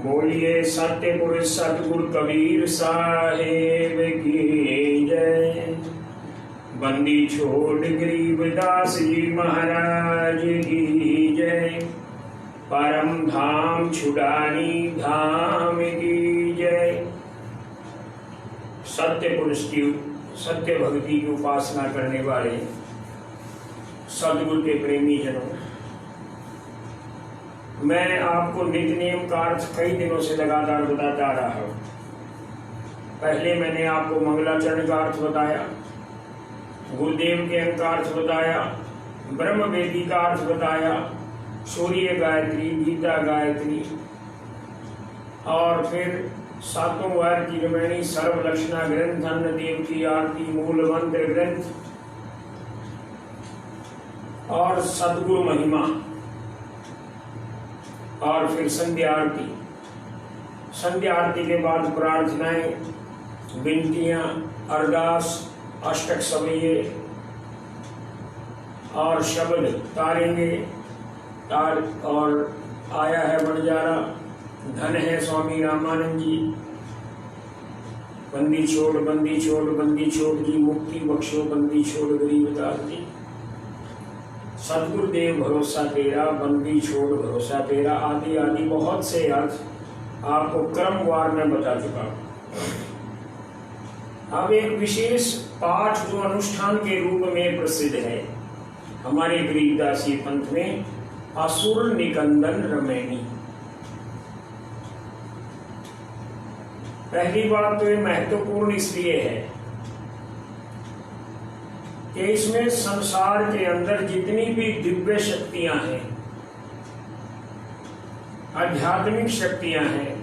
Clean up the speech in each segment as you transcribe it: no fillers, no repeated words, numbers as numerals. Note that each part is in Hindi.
बोलिए सत्य पुरुष सतगुरु कबीर साहेब की जय। बंदी छोड़ गरीबदास जी महाराज की जय। परम धाम छुड़ानी धाम की जय। सत्य पुरुष की सत्य भक्ति की उपासना करने वाले सदगुरु के प्रेमी जनों, मैं आपको नित्य नियम का अर्थ कई दिनों से लगातार बताता आ रहा हूं। पहले मैंने आपको मंगलाचरण का अर्थ बताया, गुरुदेव के अंक का अर्थ बताया, ब्रह्म वेदी का अर्थ बताया, सूर्य गायत्री, गीता गायत्री, और फिर सातों वार की रामायणी सर्वलक्षणा ग्रंथ, अन्न देव की आरती, मूल मंत्र ग्रंथ और सदगुरु महिमा, और फिर संध्या आरती। संध्या आरती के बाद प्रार्थनाएं, विनतियां, अरदास, अष्टक सवैये और शब्द तारेंगे। तार और आया है बंजारा, धन है स्वामी रामानंद जी। बंदी छोड़ बंदी छोड़ बंदी छोड़ जी, मुक्ति बख्शो बंदी छोड़ गरीबदास जी। सदगुरुदेव भरोसा तेरा, बंदी छोड़ भरोसा तेरा, आदि आदि बहुत से अर्थ आपको क्रमवार में बता चुका हूं। अब एक विशेष पाठ जो अनुष्ठान के रूप में प्रसिद्ध है हमारे गरीबदासी पंथ में, असुर निकंदन रामायणी। पहली बात तो ये महत्वपूर्ण इसलिए है कि इसमें संसार के अंदर जितनी भी दिव्य शक्तियां हैं, आध्यात्मिक शक्तियां हैं,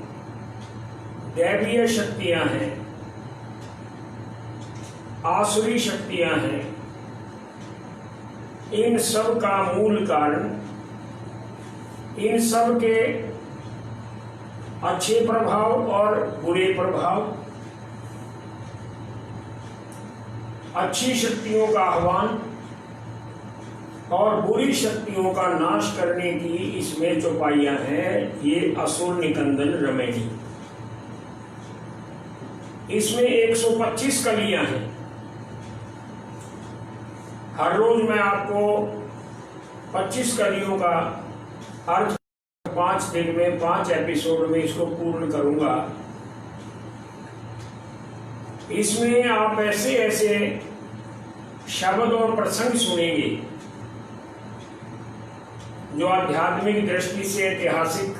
दैवीय शक्तियां हैं, आसुरी शक्तियां हैं, इन सब का मूल कारण, इन सब के अच्छे प्रभाव और बुरे प्रभाव, अच्छी शक्तियों का आह्वान और बुरी शक्तियों का नाश करने की इसमें चौपाइयां हैं। ये असुर निकंदन रामायणी। इसमें 125 कलियां हैं। हर रोज मैं आपको 25 कलियों का अर्थ 5 दिन में 5 एपिसोड में इसको पूर्ण करूंगा। इसमें आप ऐसे ऐसे शब्द और प्रसंग सुनेंगे जो आध्यात्मिक दृष्टि से ऐतिहासिक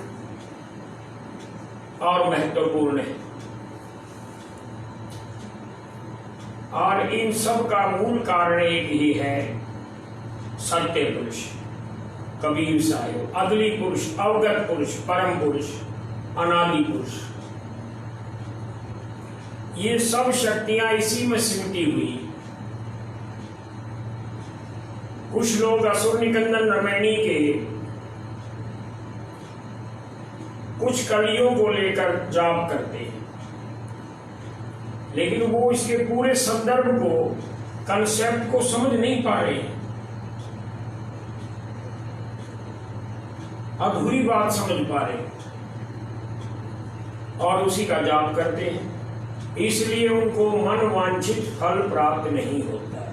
और महत्वपूर्ण है, और इन सब का मूल कारण एक ही है, सत्य पुरुष कबीर साहेब, अदली पुरुष, अवगत पुरुष, परम पुरुष, अनादि पुरुष। ये सब शक्तियां इसी में सिमटी हुई। कुछ लोग असुर निकंदन रामायणी के कुछ कलियों को लेकर जाप करते हैं, लेकिन वो इसके पूरे संदर्भ को, कंसेप्ट को समझ नहीं पा रहे, अधूरी बात समझ पा रहे और उसी का जाप करते हैं। इसलिए उनको मनवांछित फल प्राप्त नहीं होता है।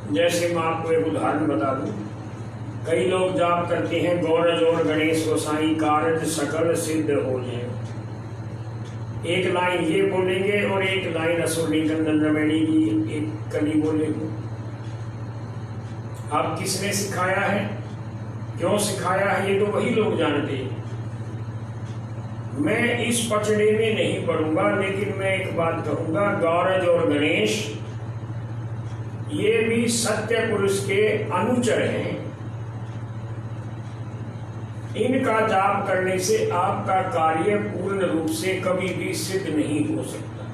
जैसे मैं आपको एक उदाहरण बता दूं, कई लोग जाप करते हैं, गौरज और गणेश गोसाई कारज सकल सिद्ध हो जाए। एक लाइन ये बोलेंगे और एक लाइन असुर निकंदन रामायणी की एक कली बोलेंगे। अब किसने सिखाया है, क्यों सिखाया है, ये तो वही लोग जानते हैं। मैं इस पचड़े में नहीं पढ़ूंगा, लेकिन मैं एक बात कहूंगा, गौरज और गणेश ये भी सत्य पुरुष के अनुचर हैं। इनका जाप करने से आपका कार्य पूर्ण रूप से कभी भी सिद्ध नहीं हो सकता।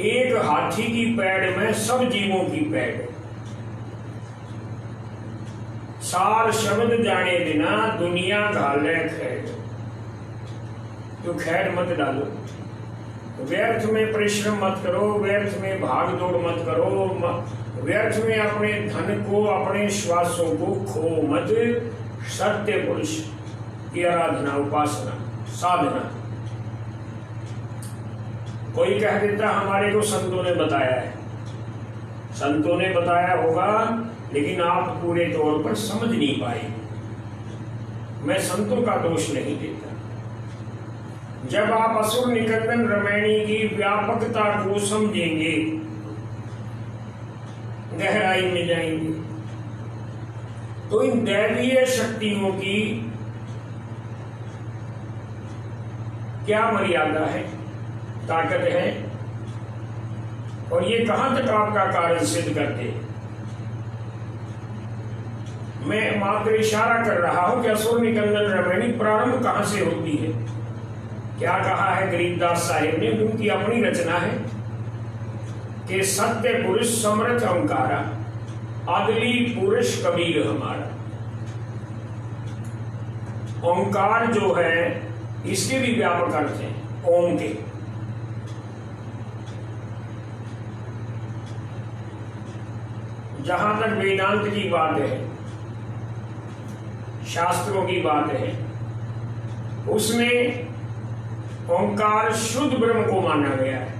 एक हाथी की पैड़ में सब जीवों की पैड़। सार शब्द जाने बिना दुनिया घाले खैर। तो खैर मत डालो, व्यर्थ में परिश्रम मत करो, व्यर्थ में भाग दौड़ मत करो, व्यर्थ में अपने धन को, अपने श्वासों को खो मत। सत्य पुरुष की आराधना, उपासना, साधना। कोई कह देता हमारे को संतों ने बताया है। संतों ने बताया होगा, लेकिन आप पूरे तौर पर समझ नहीं पाए। मैं संतों का दोष नहीं देता। जब आप असुर निकंदन रामायणी की व्यापकता को समझेंगे, गहराई में जाएंगे, तो इन दैवीय शक्तियों की क्या मर्यादा है, ताकत है, और ये कहां तक आपका कार्य सिद्ध करते हैं। मैं मात्र इशारा कर रहा हूं कि असुर निकंदन रामायणी प्रारंभ कहां से होती है। क्या कहा है गरीबदास साहिब ने, उनकी अपनी रचना है कि सत्य पुरुष समर्थ ओंकारा, अदली पुरुष कबीर हमारा। ओंकार जो है, इसके भी व्यापक अर्थ हैं, ओम के। जहां तक वेदांत की बात है, शास्त्रों की बात है, उसमें ओंकार शुद्ध ब्रह्म को माना गया है।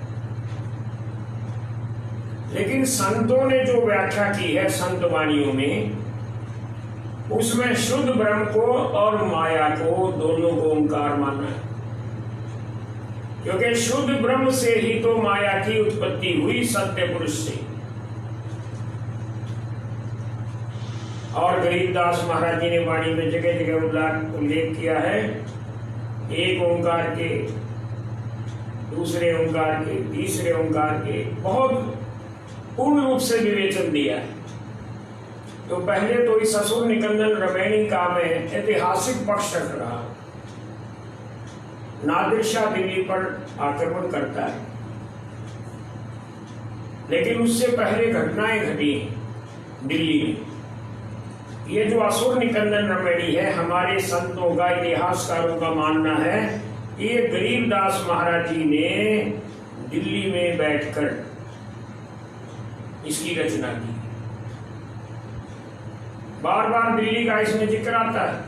लेकिन संतों ने जो व्याख्या की है संत वाणियों में, उसमें शुद्ध ब्रह्म को और माया को, दोनों को ओंकार माना है। क्योंकि शुद्ध ब्रह्म से ही तो माया की उत्पत्ति हुई, सत्य पुरुष से। और गरीबदास महाराज जी ने वाणी में जगह जगह उल्लेख किया है, एक ओंकार के, दूसरे ओंकार के, तीसरे ओंकार के, बहुत पूर्ण रूप से विवेचन दिया है। तो पहले तो इस असुर निकंदन रामायणी का मैं ऐतिहासिक पक्ष रख रहा। नादिर शाह दिल्ली पर आक्रमण करता है, लेकिन उससे पहले घटनाएं घटी दिल्ली में। ये जो असुर निकंदन रामायणी है, हमारे संतों का, इतिहासकारों का मानना है, ये गरीबदास महाराज जी ने दिल्ली में बैठकर इसकी रचना की। बार बार दिल्ली का इसमें जिक्र आता है।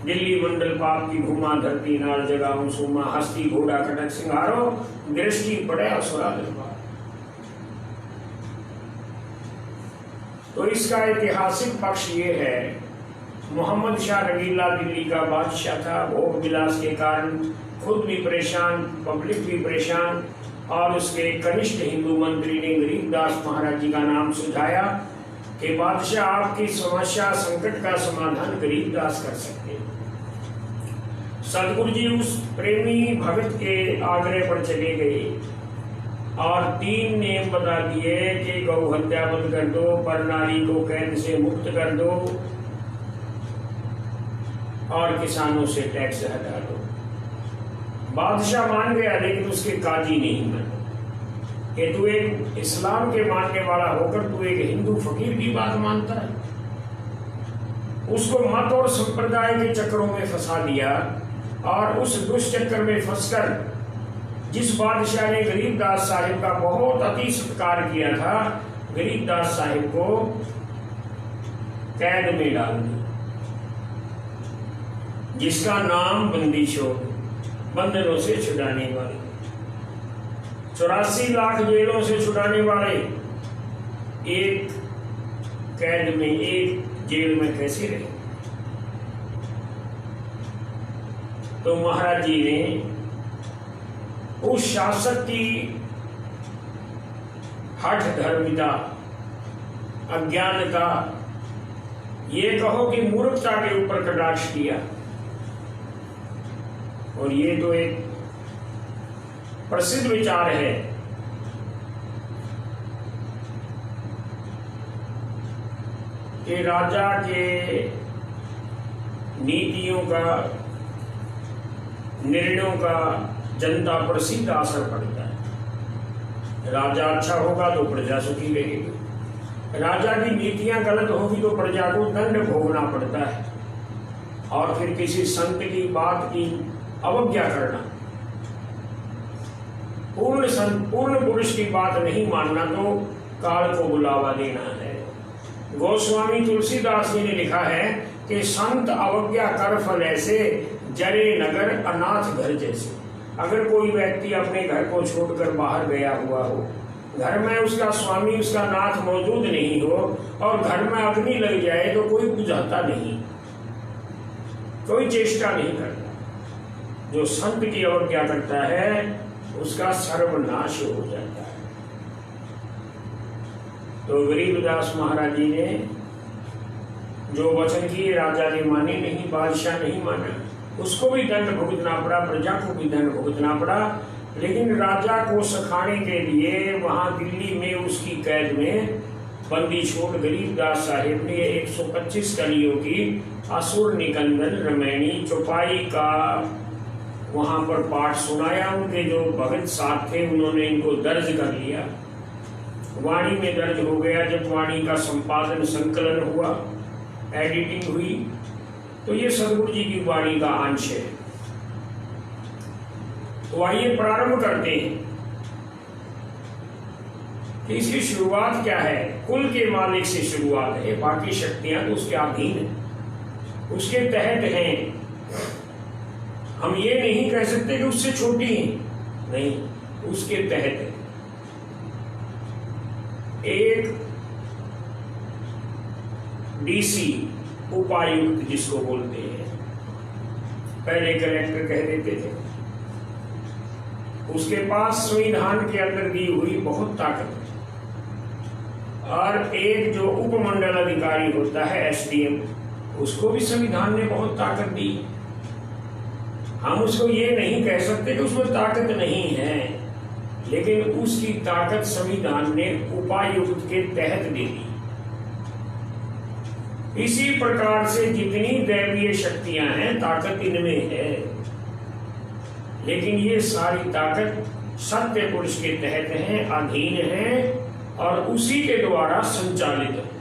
दिल्ली मंडल पाप की घुमा, धरती नाल जगाऊं सुमा, हस्ती घोड़ा कटक सिंगारो, दृष्टि पड़े असुरा दरबार। तो इसका ऐतिहासिक पक्ष ये है, मोहम्मद शाह रंगीला दिल्ली का बादशाह था। भोग विलास के कारण खुद भी परेशान, पब्लिक भी परेशान, और उसके कनिष्ठ हिंदू मंत्री ने गरीबदास महाराज जी का नाम सुझाया कि बादशाह आपकी समस्या, संकट का समाधान गरीबदास कर सकते हैं। सदगुरु जी उस प्रेमी भगत के आग्रह पर चले गए और 3 नियम बता दिए कि गौ हत्या बंद कर दो, पर नारी को कैद से मुक्त कर दो, और किसानों से टैक्स हटा दो। बादशाह मान गया, लेकिन उसके काजी नहीं माने कि तू एक इस्लाम के मानने वाला होकर तू एक हिंदू फकीर की बात मानता है। उसको मत और संप्रदाय के चक्रों में फंसा दिया, और उस दुष्चक्र में फंसकर जिस बादशाह ने गरीबदास साहिब का बहुत अति सत्कार किया था, गरीबदास साहिब को कैद में डाल दिया, जिसका नाम बंदी छोड़, बंधनों से छुड़ाने वाले। 84 लाख जेलों से छुड़ाने वाले एक कैद में, एक जेल में कैसे रहे। तो महाराज जी ने उस शासक की हठ धर्मिता, अज्ञानता, ये कहो कि मूर्खता के ऊपर कटाक्ष किया। और ये तो एक प्रसिद्ध विचार है कि राजा के नीतियों का, निर्णयों का जनता पर सीधा असर पड़ता है। राजा अच्छा होगा तो प्रजा सुखी रहेगी, राजा की नीतियां गलत होगी तो प्रजा को दंड भोगना पड़ता है। और फिर किसी संत की बात की अवज्ञा करना, पूर्ण पुरुष की बात नहीं मानना तो काल को बुलावा देना है। गोस्वामी तुलसीदास जी ने लिखा है कि संत अवज्ञा कर फल ऐसे, जरे नगर अनाथ घर जैसे। अगर कोई व्यक्ति अपने घर को छोड़कर बाहर गया हुआ हो, घर में उसका स्वामी उसका नाथ मौजूद नहीं हो और घर में अग्नि लग जाए तो कोई बुझाता नहीं, कोई चेष्टा नहीं करता। जो संत की अवज्ञा करता है उसका सर्वनाश हो जाता है। तो गरीबदास महाराज जी ने जो वचन किए, राजा ने माने नहीं, बादशाह नहीं माना, उसको भी दंड भुगतना पड़ा, प्रजा को भी दंड भुगतना पड़ा। लेकिन राजा को सखाने के लिए वहां दिल्ली में उसकी कैद में बंदी छोड़ गरीबदास साहिब ने 125 कलियों की असुर निकंदन रमैनी चौपाई का वहां पर पाठ सुनाया। उनके जो भगत साथ थे उन्होंने इनको दर्ज कर लिया, वाणी में दर्ज हो गया। जब वाणी का संपादन संकलन हुआ, एडिटिंग हुई, तो ये सदगुरु जी की वाणी का अंश है। तो आइए प्रारंभ करते हैं कि इसकी शुरुआत क्या है। कुल के मालिक से शुरुआत है, बाकी शक्तियां तो उसके अधीन है, उसके तहत हैं। हम ये नहीं कह सकते कि उससे छोटी हैं, नहीं, उसके तहत है। एक डीसी उपायुक्त जिसको बोलते हैं, पहले कलेक्टर कह देते थे, उसके पास संविधान के अंदर दी हुई बहुत ताकत है। और एक जो उपमंडल अधिकारी होता है एसडीएम, उसको भी संविधान ने बहुत ताकत दी। हम उसको ये नहीं कह सकते कि उसमें ताकत नहीं है, लेकिन उसकी ताकत संविधान ने उपायुक्त के तहत दे दी। इसी प्रकार से जितनी दैवीय शक्तियां हैं, ताकत इनमें है, लेकिन ये सारी ताकत सत्य पुरुष के तहत है, अधीन है और उसी के द्वारा संचालित है।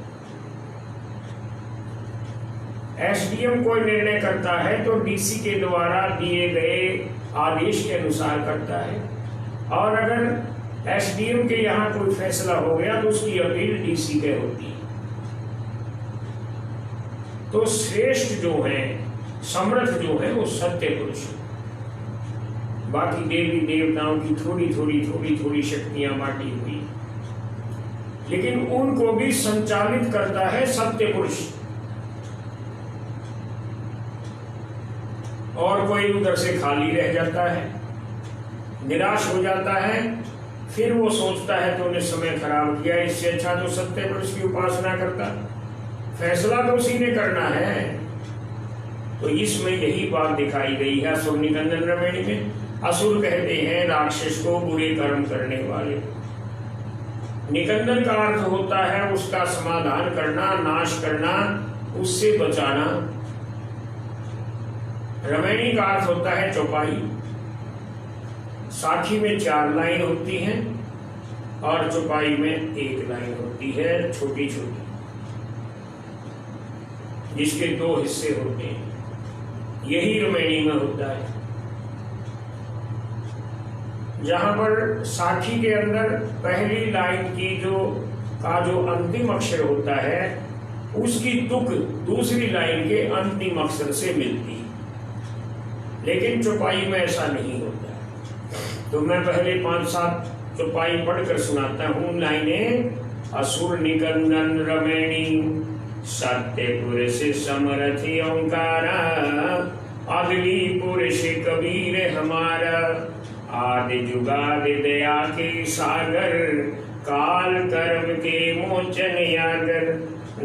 एसडीएम कोई निर्णय करता है तो डीसी के द्वारा दिए गए आदेश के अनुसार करता है, और अगर एसडीएम के यहाँ कोई फैसला हो गया तो उसकी अपील डीसी के होती है। तो श्रेष्ठ जो है, समर्थ जो है, वो सत्य पुरुष है। बाकी देवी देवताओं की थोड़ी शक्तियां बांटी हुई, लेकिन उनको भी संचालित करता है सत्य पुरुष। और कोई उधर से खाली रह जाता है, निराश हो जाता है, फिर वो सोचता है तो उन्हें समय खराब किया, इससे अच्छा तो सत्य पुरुष की उपासना करता। फैसला तो उसी ने करना है। तो इसमें यही बात दिखाई गई है असुर निकंदन रमैनी में। असुर कहते हैं राक्षस को, बुरे कर्म करने वाले। निकंदन का अर्थ होता है उसका समाधान करना, नाश करना, उससे बचाना। रमैनी का अर्थ होता है चौपाई। साखी में 4 लाइन होती हैं और चौपाई में 1 लाइन होती है, छोटी छोटी, जिसके 2 हिस्से होते हैं। यही रमैनी में होता है, जहां पर साखी के अंदर पहली लाइन की जो अंतिम अक्षर होता है, उसकी तुक दूसरी लाइन के अंतिम अक्षर से मिलती है। लेकिन चौपाई में ऐसा नहीं होता। तो मैं पहले 5-7 चौपाई पढ़कर सुनाता हूँ लाइनें। असुर निकंदन रमैनी सत्य पुरुष समरथ ओंकारा, अगली पुरुष कबीर हमारा, आदि जुगादि दया के सागर, काल कर्म के मोचन यागर,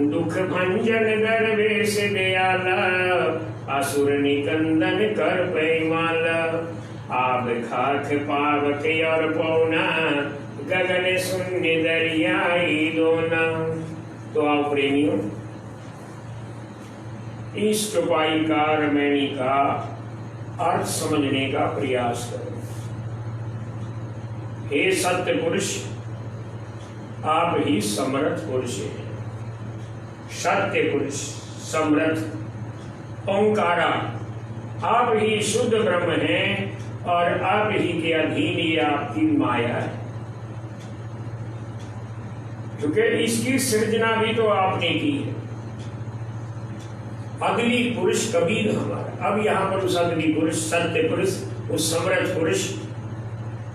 दुख भंजन दरवेश दयाला, असुर निकंदन कर पैमाला, आब खाक पावक और पौना, गगन शून्य दरियाई दोना। तो आओ प्रेमियों, इस चौपाई का, रमैनी का अर्थ समझने का प्रयास करो। हे सत्य पुरुष, आप ही समर्थ पुरुष हैं। सत्य पुरुष, समर्थ, ओंकारा, आप ही शुद्ध ब्रह्म हैं और आप ही के अधीन ये आपकी माया है, क्योंकि इसकी सृजना भी तो आपने की है। अगली पुरुष कबीर हमारा। अब यहाँ पर उस अगली पुरुष, सत्य पुरुष, उस समर्थ पुरुष,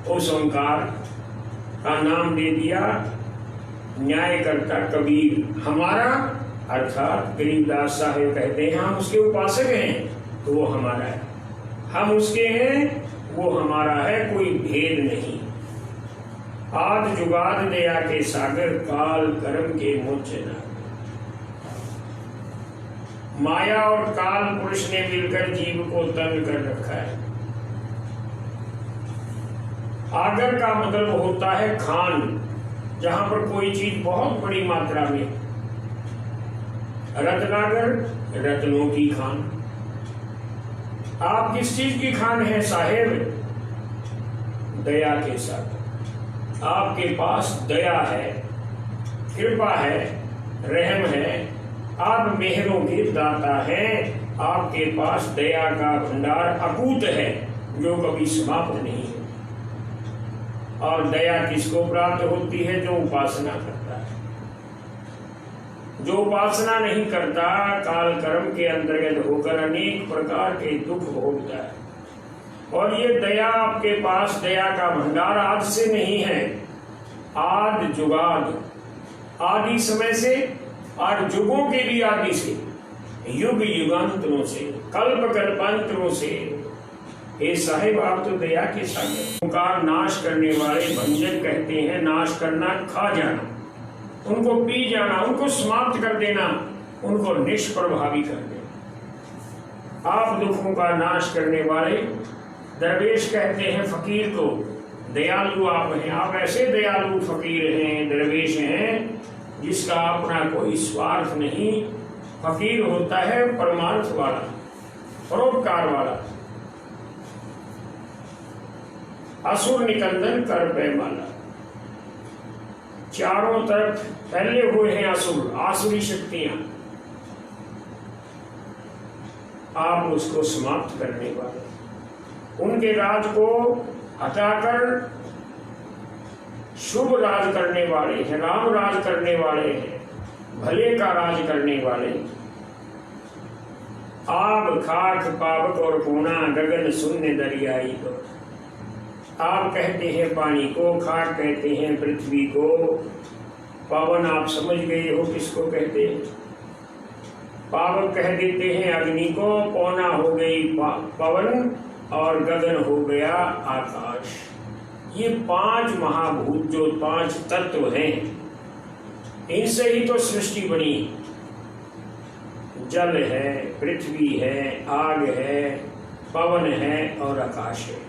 उस ओंकार का नाम दे दिया न्यायकर्ता कबीर हमारा, अर्थात गरीबदास साहेब कहते हैं हम उसके उपासक हैं तो वो हमारा है, हम उसके हैं वो हमारा है, कोई भेद नहीं। आद जुगाद दया के सागर, काल कर्म के मोचना। माया और काल पुरुष ने मिलकर जीव को तंग कर रखा है। आगर का मतलब होता है खान, जहां पर कोई चीज बहुत बड़ी मात्रा में। रत्नागर, रत्नों की खान। आप किस चीज की खान है साहेब? दया के साथ। आपके पास दया है, कृपा है, रहम है, आप मेहरों के दाता हैं। आपके पास दया का भंडार अकूत है जो कभी समाप्त नहीं है। और दया किसको प्राप्त होती है? जो उपासना करता है। जो उपासना नहीं करता काल कर्म के अंतर्गत होकर अनेक प्रकार के दुख भोगता है। और ये दया आपके पास, दया का भंडार आज से नहीं है, आद जुगाद, आदि समय से और युगों के भी आदि से, युग युगांतरों से, कल्प कल्पांतरों से। हे साहिब आप तो दया के सागर। ओंकार नाश करने वाले भंजन कहते हैं, नाश करना, खा जाना, उनको पी जाना, उनको समाप्त कर देना, उनको निष्प्रभावी कर देना। आप दुखों का नाश करने वाले दरवेश कहते हैं फकीर को, दयालु आप हैं। आप ऐसे दयालु फकीर हैं, दरवेश हैं जिसका अपना कोई स्वार्थ नहीं। फकीर होता है परमार्थ वाला, परोपकार वाला। असुर निकंदन कर पैमाला। चारों तरफ फैले हुए हैं असुर, आसुरी शक्तियां। आप उसको समाप्त करने वाले, उनके राज को हटाकर शुभ राज करने वाले हैं, राम राज करने वाले हैं, भले का राज करने वाले। आब खाक पावक और पूना, गगन शून्य दरियाई को। आप कहते हैं पानी को, खाक कहते हैं पृथ्वी को, पवन आप समझ गए हो किसको कहते हैं। पावक कह देते हैं अग्नि को, पौना हो गई पवन और गगन हो गया आकाश। ये पांच महाभूत, जो पांच तत्व हैं, इनसे ही तो सृष्टि बनी। जल है, पृथ्वी है, आग है, पवन है और आकाश है।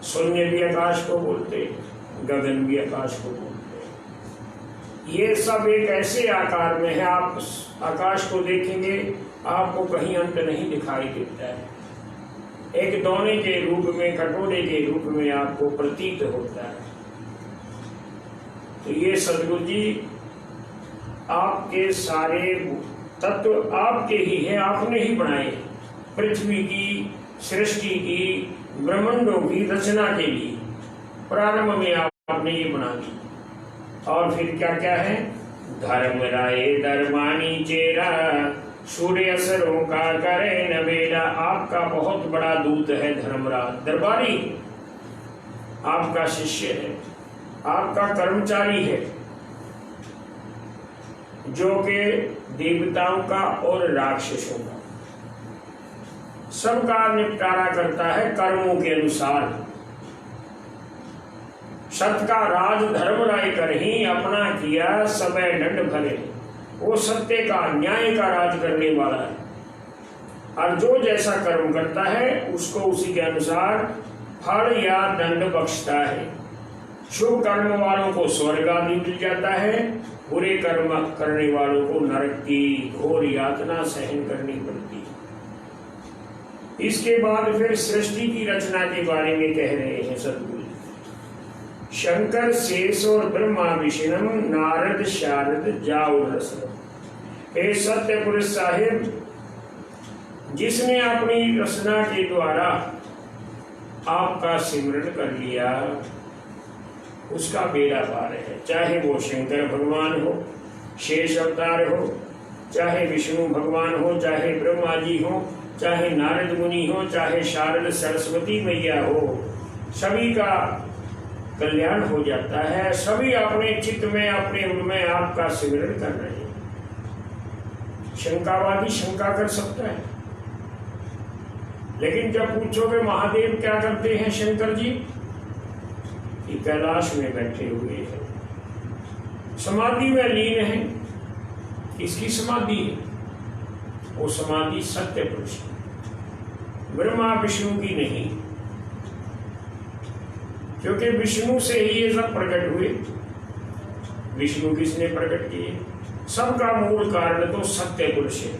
शून्य भी आकाश को बोलते, गगन भी आकाश को बोलते। ये सब एक ऐसे आकार में है, आप आकाश को देखेंगे आपको कहीं अंत नहीं दिखाई देता है। एक दोने के रूप में, कटोरे के रूप में आपको प्रतीत होता है। तो ये सदगुरु जी आपके सारे तत्व आपके ही हैं, आपने ही बनाए। पृथ्वी की सृष्टि की, ब्रह्मांडों की रचना के लिए प्रारंभ में आपने ये बना दी। और फिर क्या क्या है? धर्म राय दरमानी चेरा, सूर्य असरों का करे नवेला। आपका बहुत बड़ा दूत है धर्मराज, दरबारी आपका शिष्य है, आपका कर्मचारी है, जो कि देवताओं का और राक्षसों का सबका निपटारा करता है कर्मों के अनुसार। सत का राज धर्म राय कर ही अपना किया, समय दंड भरे। वो सत्य का, न्याय का राज करने वाला है। और जो जैसा कर्म करता है उसको उसी के अनुसार फल या दंड बख्शता है। शुभ कर्म वालों को स्वर्ग आदि मिल जाता है, बुरे कर्म करने वालों को नरक की घोर यातना सहन करनी पड़ती है। इसके बाद फिर सृष्टि की रचना के बारे में कह रहे हैं सदगुरु। शंकर शेष और ब्रह्मा विष्णु, नारद शारद जाओ रस। हे सत्य पुरुष साहिब, जिसने अपनी रचना के द्वारा आपका सिमरन कर लिया उसका बेड़ा पार है। चाहे वो शंकर भगवान हो, शेष अवतार हो, चाहे विष्णु भगवान हो, चाहे ब्रह्मा जी हो, चाहे नारद मुनि हो, चाहे शारद सरस्वती मैया हो, सभी का कल्याण हो जाता है। सभी अपने चित्त में, अपने उनमें आपका सिमरण कर रहे हैं। शंकावादी शंका कर सकता है, लेकिन जब पूछोगे महादेव क्या करते हैं शंकर जी, कि कैलाश में बैठे हुए हैं, समाधि में लीन है। किसकी समाधि है? वो समाधि सत्य पुरुष, ब्रह्मा विष्णु की नहीं, क्योंकि विष्णु से ही ये सब प्रकट हुए। विष्णु किसने प्रकट किए? सबका मूल कारण तो सत्य पुरुष है।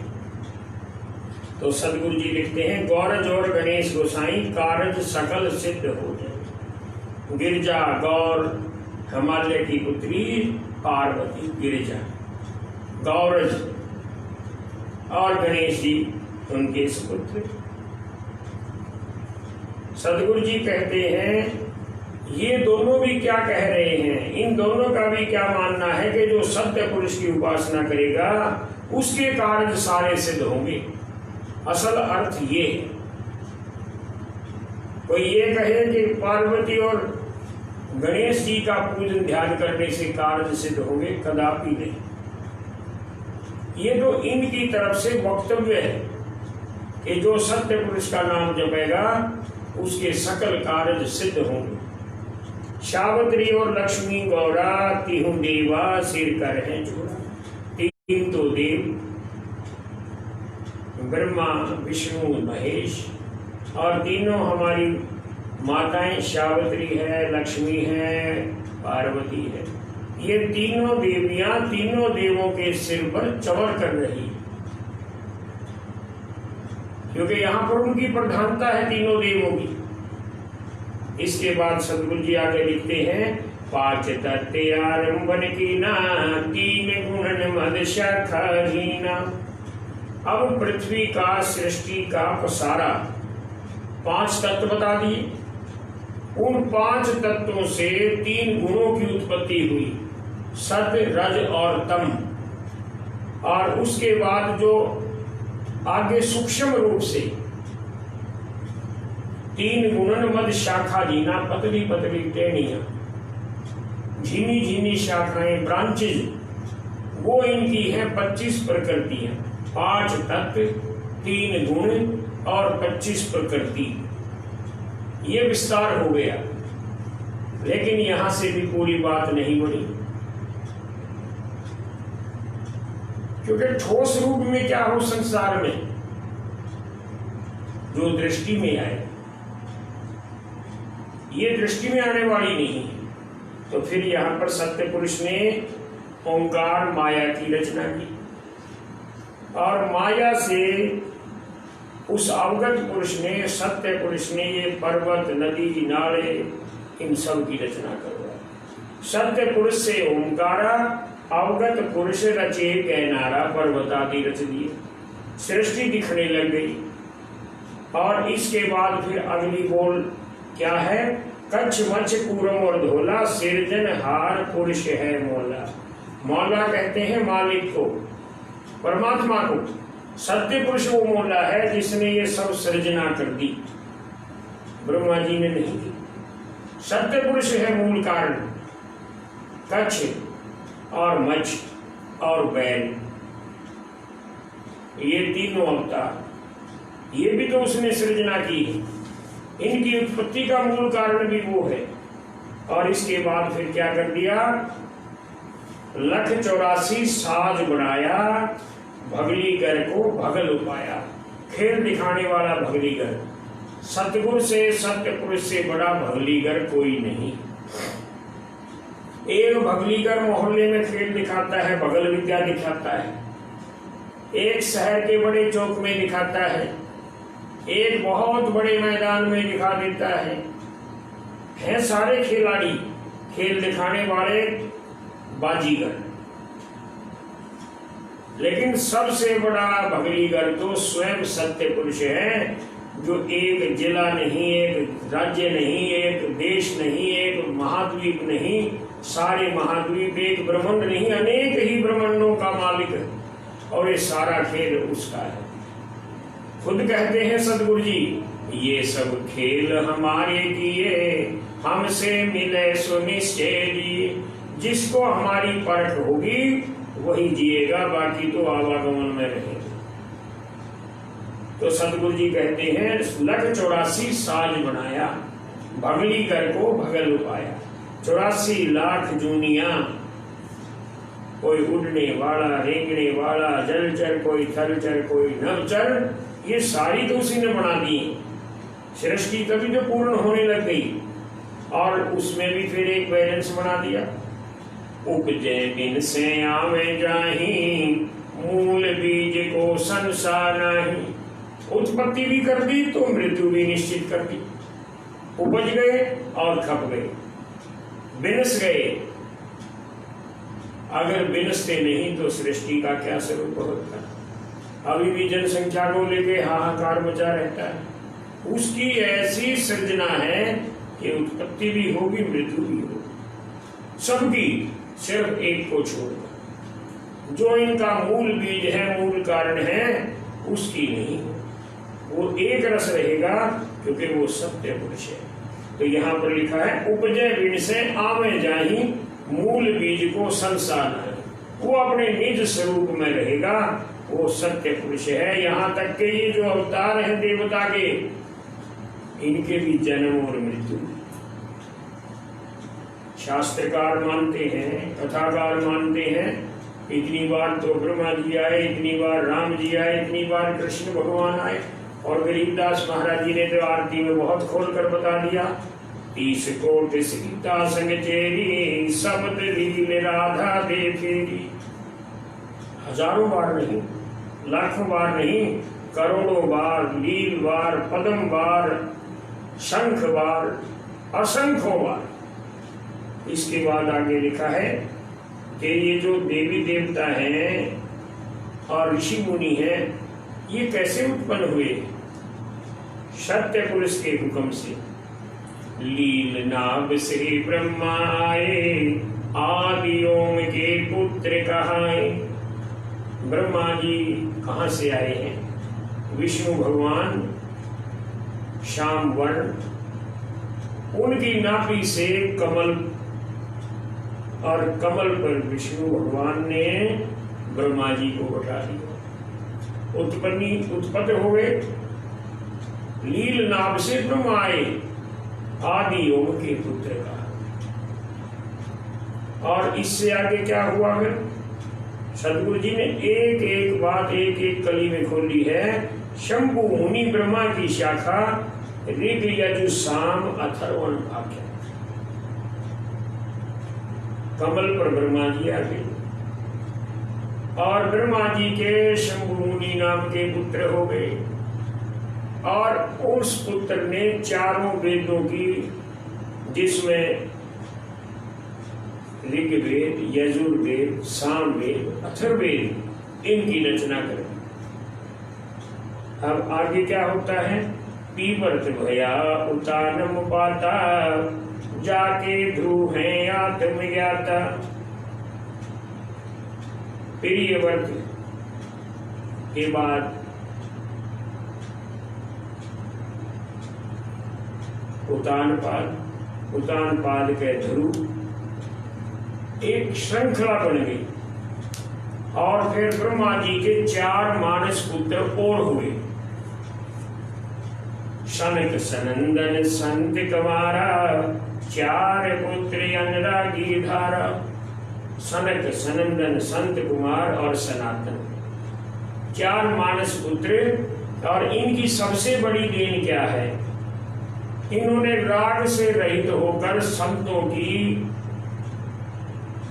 तो सदगुरु जी लिखते हैं, गौरज और गणेश गोसाई कारज सकल सिद्ध हो जाए। गिरजा गौर हिमालय की पुत्री पार्वती गिरिजा, गौरज और गणेश जी उनके सुपुत्र। सदगुरु जी कहते हैं ये दोनों भी क्या कह रहे हैं, इन दोनों का भी क्या मानना है कि जो सत्य पुरुष की उपासना करेगा उसके कार्य सारे सिद्ध होंगे। असल अर्थ ये है, कोई ये कहे कि पार्वती और गणेश जी का पूजन ध्यान करने से कार्य सिद्ध होंगे, कदापि नहीं। ये तो इनकी तरफ से वक्तव्य है कि जो सत्य पुरुष का नाम जपेगा उसके सकल कार्य सिद्ध होंगे। सावित्री और लक्ष्मी गौरा तीहू देवा सिर कर है जोड़ा। तीन तो देव ब्रह्मा विष्णु महेश, और तीनों हमारी माताएं सावित्री है, लक्ष्मी है, पार्वती है। ये तीनों देवियां तीनों देवों के सिर पर चवर कर रही, क्योंकि यहां पर उनकी प्रधानता है तीनों देवों की। इसके बाद सदगुरु जी आगे लिखते हैं, पांच तत्व आरंभन की ना, तीन गुणन मद शाखा हीना। अब पृथ्वी का, सृष्टि का पसारा, पांच तत्व बता दिए। उन पांच तत्वों से तीन गुणों की उत्पत्ति हुई, सत्य रज और तम। और उसके बाद जो आगे सूक्ष्म रूप से तीन गुणन मद शाखा जीना, पतली पतली टेढ़ियां, झीनी झीनी शाखाएं, ब्रांचेज, वो इनकी है 25 प्रकृतियां। 5 तत्व, 3 गुण और 25 प्रकृति। ये विस्तार हो गया, लेकिन यहां से भी पूरी बात नहीं बनी, क्योंकि ठोस रूप में क्या हो संसार में, जो दृष्टि में आए, ये दृष्टि में आने वाली नहीं है। तो फिर यहां पर सत्य पुरुष ने ओंकार माया की रचना की, और माया से उस अवगत पुरुष ने, सत्य पुरुष ने ये पर्वत, नदी, नाले, इन सब की रचना करवाई। सत्य पुरुष से ओंकारा, अवगत पुरुष रचे गहनारा, पर्वत आदि रच दिए, सृष्टि दिखने लग गई। और इसके बाद फिर अगली बोल क्या है, कच्छ मच्छ कूरम और धोला, सिरजनहार पुरुष है मौला। मौला कहते हैं मालिक को, परमात्मा को। सत्य पुरुष वो मौला है जिसने ये सब सृजना कर दी, ब्रह्मा जी ने नहीं की। सत्य पुरुष है मूल कारण। कच्छ और मच्छ और बैल, ये तीनों अवतार, ये भी तो उसने सृजना की है। इनकी उत्पत्ति का मूल कारण भी वो है। और इसके बाद फिर क्या कर दिया, 184 साज बनाया, भगलीगर को भगल उपाया। खेल दिखाने वाला भगलीगर, सतगुरु से, सत्य पुरुष से बड़ा भगलीगर कोई नहीं। एक भगलीगर मोहल्ले में खेल दिखाता है, भगल विद्या दिखाता है। एक शहर के बड़े चौक में दिखाता है, एक बहुत बड़े मैदान में दिखा देता है सारे खिलाड़ी, खेल दिखाने वाले बाजीगर। लेकिन सबसे बड़ा भगलीगर तो स्वयं सत्य पुरुष है, जो एक जिला नहीं, एक राज्य नहीं, एक देश नहीं, एक महाद्वीप नहीं, सारे महाद्वीप एक ब्रह्मांड नहीं, अनेक ही ब्रह्मांडों का मालिक है, और ये सारा खेल उसका है। खुद कहते हैं सदगुरु जी, ये सब खेल हमारे किए, हमसे मिले सो निश्चय जिए। जिसको हमारी परख होगी वही जिएगा, बाकी तो आवागमन में रहेगा। तो सदगुरु जी कहते हैं, लख 84 साज बनाया, भगली कर को भगल पाया। 84 लाख जूनिया, कोई उड़ने वाला, रेंगने वाला, जलचर, कोई थलचर, कोई नवचर, ये सारी तो उसी ने बना दी। सृष्टि तभी तो पूर्ण होने लग गई, और उसमें भी फिर एक बैलेंस बना दिया। उपजे बिन से आवे जाही, मूल बीज को संसार नहीं। उत्पत्ति भी कर दी तो मृत्यु भी निश्चित कर दी। उपज गए और खप गए, बिनस गए। अगर बिनसते नहीं तो सृष्टि का क्या स्वरूप होता। अभी भी जनसंख्या को लेके हाहाकार मचा रहता है। उसकी ऐसी सृजना है कि उत्पत्ति भी होगी, मृत्यु भी होगी, सबकी, सिर्फ एक को छोड़कर। जो इनका मूल बीज है, मूल कारण है, उसकी नहीं। वो एक रस रहेगा, क्योंकि वो सत्य पुरुष है। तो यहाँ पर लिखा है, उपजे बिन से आवे जाही, मूल बीज को संसार है। वो अपने निज स्वरूप में रहेगा, वो सत्य पुरुष है। यहाँ तक के ये जो अवतार है देवता के, इनके भी जन्म और मृत्यु। शास्त्रकार मानते हैं, कथाकार मानते हैं, इतनी बार तो ब्रह्मा जी आए, इतनी बार राम जी आए, इतनी बार कृष्ण भगवान आए। और गरीबदास महाराज जी ने तो आरती में बहुत खोल कर बता दिया, 30 कोट सीता संग चेरी, शब्द लील राधा दे फेरी। हजारों बार नहीं, लाखों बार नहीं, करोड़ों बार, लील बार, पदम बार, शंख बार, असंख्यों बार। इसके बाद आगे लिखा है कि ये जो देवी देवता हैं और ऋषि मुनि हैं, ये कैसे उत्पन्न हुए? सत्य पुरुष के हुक्म से। लील नाभ से ब्रह्मा आए, आदि ओम के पुत्र कहाए। ब्रह्मा जी कहाँ से आए हैं? विष्णु भगवान श्याम वर्ण, उनकी नाभि से कमल, और कमल पर विष्णु भगवान ने ब्रह्मा जी को बैठा दिया। उत्पन्न हो गए। लील नाभ से ब्रह्मा आए, आदि ओम के पुत्र का। और इससे आगे क्या हुआ है? सदगुरु जी ने एक एक बात एक एक कली में खोली है। शंभु मुनि ब्रह्मा की शाखा, ऋग यजु साम अथर्वण भाग्य। कमल पर ब्रह्मा जी आ गए, और ब्रह्मा जी के शंभु मुनि नाम के पुत्र हो गए। और उस पुत्र ने चारों वेदों की, जिसमें ऋग्वेद, यजुर्वेद, सामवेद, अथर्ववेद, इनकी रचना कर। अब आगे क्या होता है? पीवर्त भया उतानम पाता, जाके ध्रुव है आत्मज्ञाता। प्रियवर्त के बाद उतान पाद के ध्रुव, एक श्रृंखला बन गई। और फिर ब्रह्मा जी के 4 मानस पुत्र और हुए। सनक सनंदन संत कुमारा, 4 पुत्र अनुरागी धारा। सनक सनंदन संत कुमार और सनातन, 4 मानस पुत्र। और इनकी सबसे बड़ी देन क्या है? इन्होंने राग से रहित होकर संतों की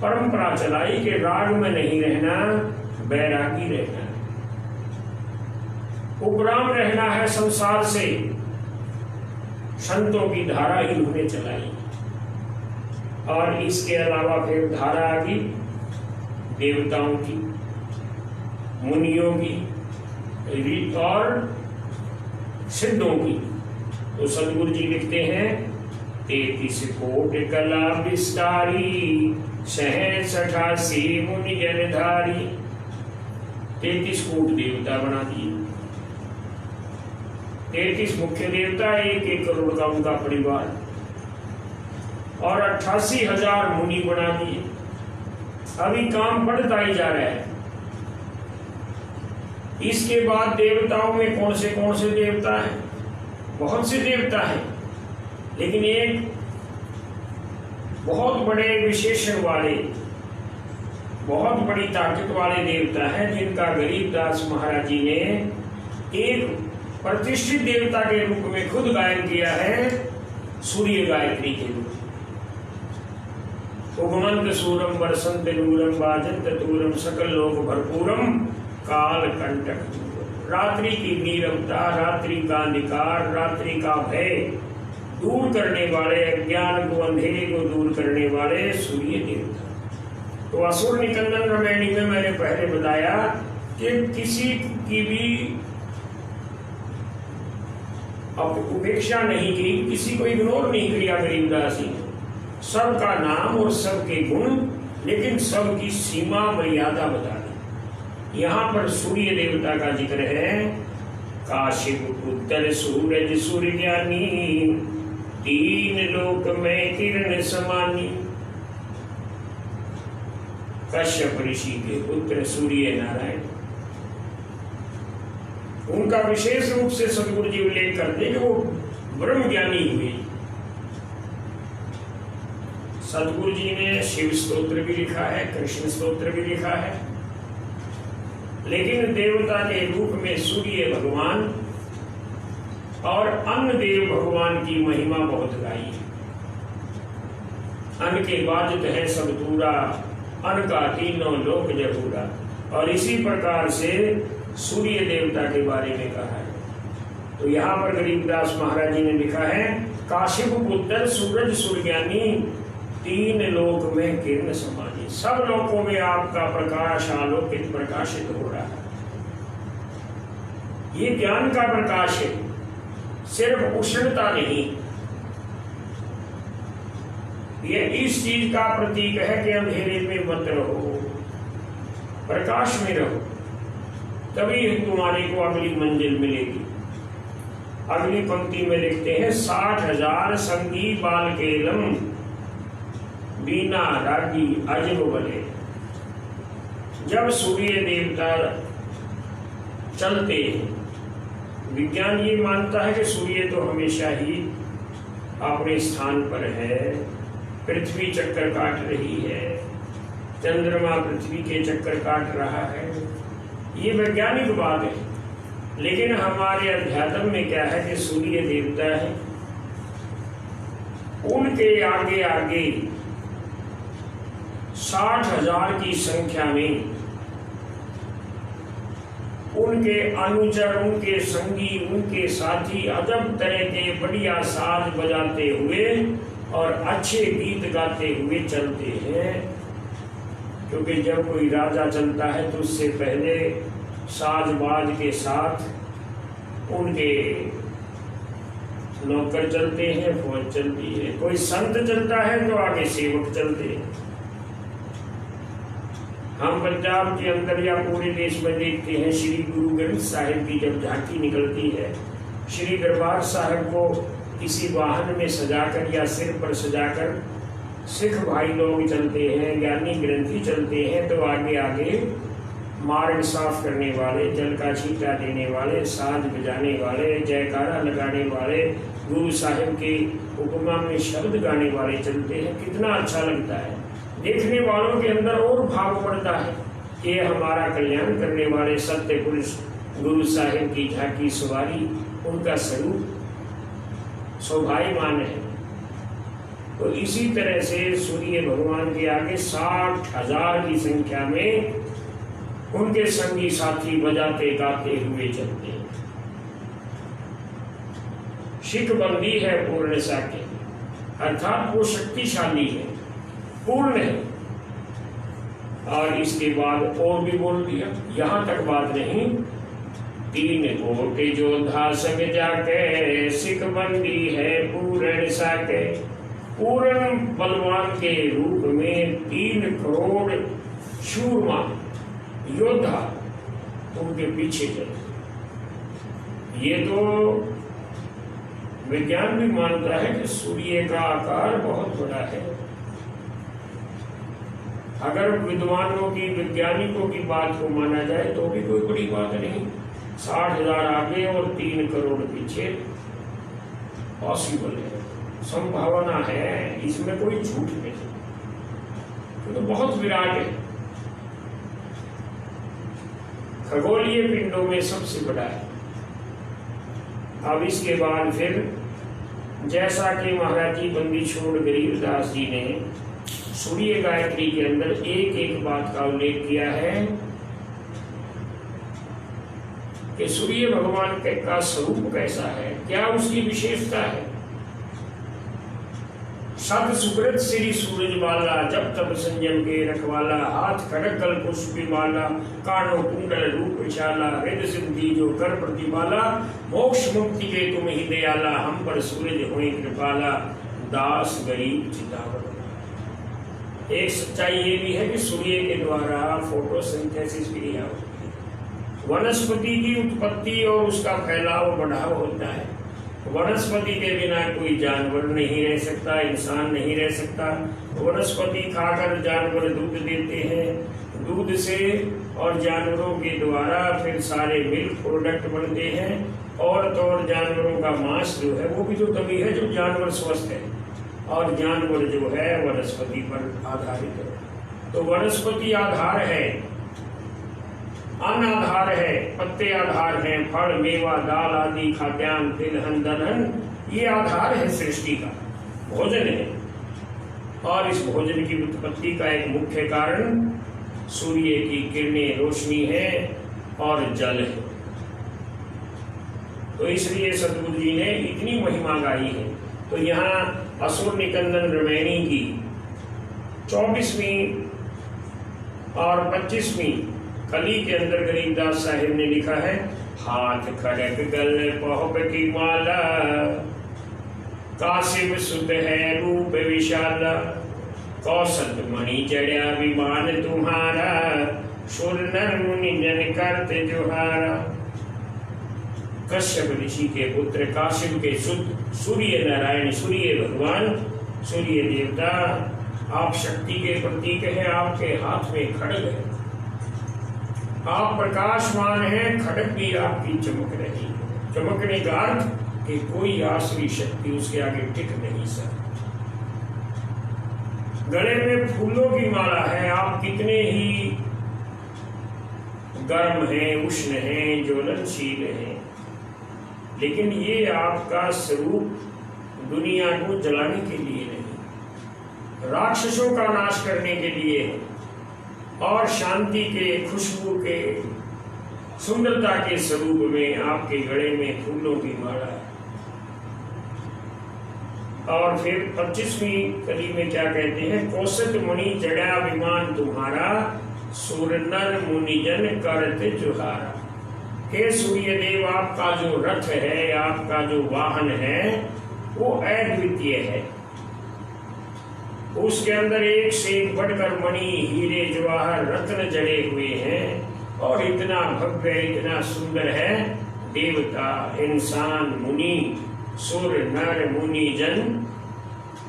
परंपरा चलाई कि राग में नहीं रहना, बैरागी रहना, उपराम रहना है संसार से। संतों की धारा इन्होंने चलाई। और इसके अलावा फिर धारा आ गई देवताओं की, मुनियों की और सिद्धों की। तो सदगुरु जी लिखते हैं, 33 कोट कला विस्तारी, सहस 88 मुनि जनधारी। 33 कोट देवता बना दिए, 33 मुख्य देवता, 1-1 करोड़ का उनका परिवार, और 88,000 मुनि बना दिए। अभी काम बढ़ता ही जा रहा है। इसके बाद देवताओं में कौन से देवता हैं? बहुत से देवता हैं, लेकिन एक बहुत बड़े विशेषण वाले, बहुत बड़ी ताकत वाले देवता हैं, जिनका गरीबदास महाराज जी ने एक प्रतिष्ठित देवता के रूप में खुद गायन किया है, सूर्य गायत्री के रूप में। उगमंत सूरम वर्षंत नूरम वाजंत तूरम सकल लोक भरपूरम काल कंटक दूरम। रात्रि की नीरवता, रात्रि का अंधकार, रात्रि का भय दूर करने वाले, अज्ञान को, अंधेरे को दूर करने वाले सूर्य देवता। तो असुर निकंदन रामायणी में मैंने पहले बताया कि किसी की भी उपेक्षा नहीं की, किसी को इग्नोर नहीं किया गरीबदास जी ने। सबका नाम और सबके गुण, लेकिन सबकी सीमा मर्यादा बता दी। यहाँ पर सूर्य देवता का जिक्र है। काशिप पुत्र सूरज सूर्य ज्ञानी, 3 लोक में किरण समानी। कश्यप ऋषि के पुत्र सूर्य नारायण, उनका विशेष रूप से सदगुरु जी उल्लेख करते हैं कि वो ब्रह्म ज्ञानी हुए। सदगुरु जी ने शिव स्तोत्र भी लिखा है, कृष्ण स्तोत्र भी लिखा है, लेकिन देवता के रूप में सूर्य भगवान और अन्य देव भगवान की महिमा बहुत गाई है। अन्न के बाधित है सब दूरा, अन्न का 3 लोक जरूरा। और इसी प्रकार से सूर्य देवता के बारे में कहा है। तो यहाँ पर गरीबदास महाराज जी ने लिखा है, काशिप पुत्र सूरज सूर्यज्ञानी, 3 लोक में किरण समानी। सब लोकों में आपका प्रकाश आलोकित प्रकाशित हो रहा है। ये ज्ञान का प्रकाश है, सिर्फ उष्णता नहीं। ये इस चीज का प्रतीक है कि अंधेरे में मत रहो, प्रकाश में रहो, तभी तुम्हारे को अगली मंजिल मिलेगी। अगली पंक्ति में लिखते हैं, 60,000 संगी बाल केलम, बीना रागी अजब बले। जब सूर्य देवता चलते हैं, विज्ञान ये मानता है कि सूर्य तो हमेशा ही अपने स्थान पर है, पृथ्वी चक्कर काट रही है, चंद्रमा पृथ्वी के चक्कर काट रहा है, ये वैज्ञानिक बात है। लेकिन हमारे अध्यात्म में क्या है कि सूर्य देवता है, उनके आगे आगे 60,000 की संख्या में उनके अनुचर, उनके संगी, उनके साथी अजब तरह के बढ़िया साज बजाते हुए और अच्छे गीत गाते हुए चलते हैं। क्योंकि जब कोई राजा चलता है तो उससे पहले साजबाज के साथ उनके नौकर चलते हैं, फौज चलती है। कोई संत चलता है तो आगे सेवक चलते हैं। हम पंजाब के अंदर या पूरे देश में देखते हैं, श्री गुरु ग्रंथ साहिब की जब झांकी निकलती है, श्री दरबार साहिब को किसी वाहन में सजाकर या सिर पर सजाकर सिख भाई लोग चलते हैं, ज्ञानी ग्रंथी चलते हैं, तो आगे आगे मार्ग साफ करने वाले, जल का छींटा देने वाले, साज बजाने वाले, जयकारा लगाने वाले, गुरु साहिब के उपमा में शब्द गाने वाले चलते हैं। कितना अच्छा लगता है, देखने वालों के अंदर और भाव पड़ता है कि हमारा कल्याण करने वाले सत्य पुरुष गुरु साहिब की झांकी सवारी, उनका स्वरूप शोभायमान है। तो इसी तरह से सूर्य भगवान के आगे 60,000 की संख्या में उनके संगी साथी बजाते गाते हुए चलते हैं। शिखबंदी है पूर्ण साके, अर्थात वो शक्तिशाली है, पूर्ण है। और इसके बाद और भी बोल दिया, यहाँ तक बात नहीं, 3 कोटि योद्धा संग जाके, शिखबंदी है पूर्ण साके। पूर्ण बलवान के रूप में 3 करोड़ शूरमा योद्धा उनके पीछे चले। ये तो विज्ञान भी मानता है कि सूर्य का आकार बहुत बड़ा है। अगर विद्वानों की, वैज्ञानिकों की बात को माना जाए तो भी कोई बड़ी बात नहीं। 60,000 आगे और 3 करोड़ पीछे पॉसिबल है, संभावना है, इसमें कोई झूठ नहीं। तो बहुत विराट है, खगोलीय पिंडों में सबसे बड़ा है। अब इसके बाद फिर जैसा कि महाराज जी बंदी छोड़ गरीबदास जी ने सूर्य गायत्री के अंदर एक एक बात का उल्लेख किया है कि सूर्य भगवान का स्वरूप कैसा है, क्या उसकी विशेषता है। सत सुकृत श्री सूरज वाला, जब तब संयम के रखवाला, हाथ खड़क गल पुष्पी वाला, कानो कुंडल रूप विशाला, वेद सिद्धि जो कर प्रतिपाला, मोक्ष मुक्ति के तुम ही दयाला, हम पर सूरज होए कृपाला, दास गरीब चितावन। एक सच्चाई ये भी है कि सूर्य के द्वारा फोटोसिंथेसिस क्रिया होती है, वनस्पति की उत्पत्ति और उसका फैलाव बढ़ाव होता है। वनस्पति के बिना कोई जानवर नहीं रह सकता, इंसान नहीं रह सकता। वनस्पति खाकर जानवर दूध देते हैं, दूध से और जानवरों के द्वारा फिर सारे मिल्क प्रोडक्ट बनते हैं, और तो और जानवरों का मांस जो है वो भी तो तभी है जब जानवर स्वस्थ है, और जानवर जो है वनस्पति पर आधारित है। तो वनस्पति आधार है, अन्न आधार है, पत्ते आधार हैं, फल मेवा दाल आदि खाद्यान्न तिलहन दलहन, ये आधार है सृष्टि का, भोजन है। और इस भोजन की उत्पत्ति का एक मुख्य कारण सूर्य की किरणें, रोशनी है और जल है। तो इसलिए सतगुरु जी ने इतनी महिमा गाई है। तो यहाँ असुर निकंदन रामायणी की 24वीं और 25वीं कली के अंदर गरीबदास साहिब ने लिखा है, हाथ खड़क गल पहुप की माला, काशिब सुत है रूप विशाला, कौशल मणि जड़या विमान तुम्हारा, सुर नर मुनि जन करते जोहारा। कश्यप ऋषि के पुत्र काशिब के सुत सूर्य नारायण, सूर्य भगवान, सूर्य देवता, आप शक्ति के प्रतीक है, आपके हाथ में खड़ग है, आप प्रकाशमान हैं, खड़ग भी आपकी चमक रही है। चमकने का अर्थ कि कोई आसुरी शक्ति उसके आगे टिक नहीं सकती। गले में फूलों की माला है, आप कितने ही गर्म हैं, उष्ण हैं, ज्वलनशील हैं, लेकिन ये आपका स्वरूप दुनिया को जलाने के लिए नहीं, राक्षसों का नाश करने के लिए है, और शांति के, खुशबू के, सुंदरता के स्वरूप में आपके गले में फूलों की माला है। और फिर 25वीं कली में क्या कहते हैं, कौशल मणि जड़ा विमान तुम्हारा, सुर नर मुनिजन करते जुहारा। हे सूर्यदेव, आपका जो रथ है, आपका जो वाहन है, वो अद्वितीय है। उसके अंदर एक से एक बढ़कर मणि, हीरे, जवाहर, रत्न जड़े हुए हैं, और इतना भव्य, इतना सुंदर है। देवता, इंसान, मुनि, सुर नर मुनि जन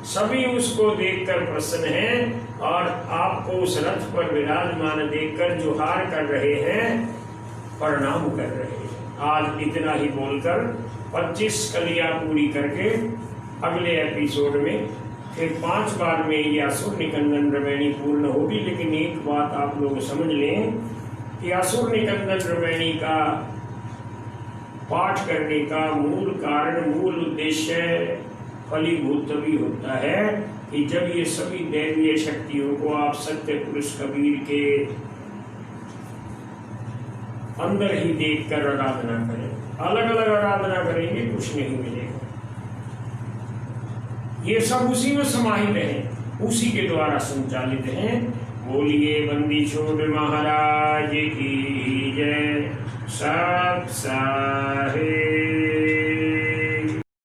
सभी उसको देखकर प्रसन्न हैं, और आपको उस रथ पर विराजमान देखकर जुहार कर रहे हैं, प्रणाम कर रहे हैं। आज इतना ही बोलकर 25 कलियां पूरी करके अगले एपिसोड में फिर 5 बार में ये असुर निकंदन रामायणी पूर्ण होगी। लेकिन एक बात आप लोग समझ लें कि असुर निकंदन रामायणी का पाठ करने का मूल कारण, मूल उद्देश्य फलीभूत तभी होता है कि जब ये सभी दैवीय शक्तियों को आप सत्य पुरुष कबीर के अंदर ही देखकर आराधना करें। अलग अलग आराधना करेंगे कुछ नहीं मिलेगा। ये सब उसी में समाहित है, उसी के द्वारा संचालित हैं। बोलिए बंदी छोड़ महाराज की जय। सब साहे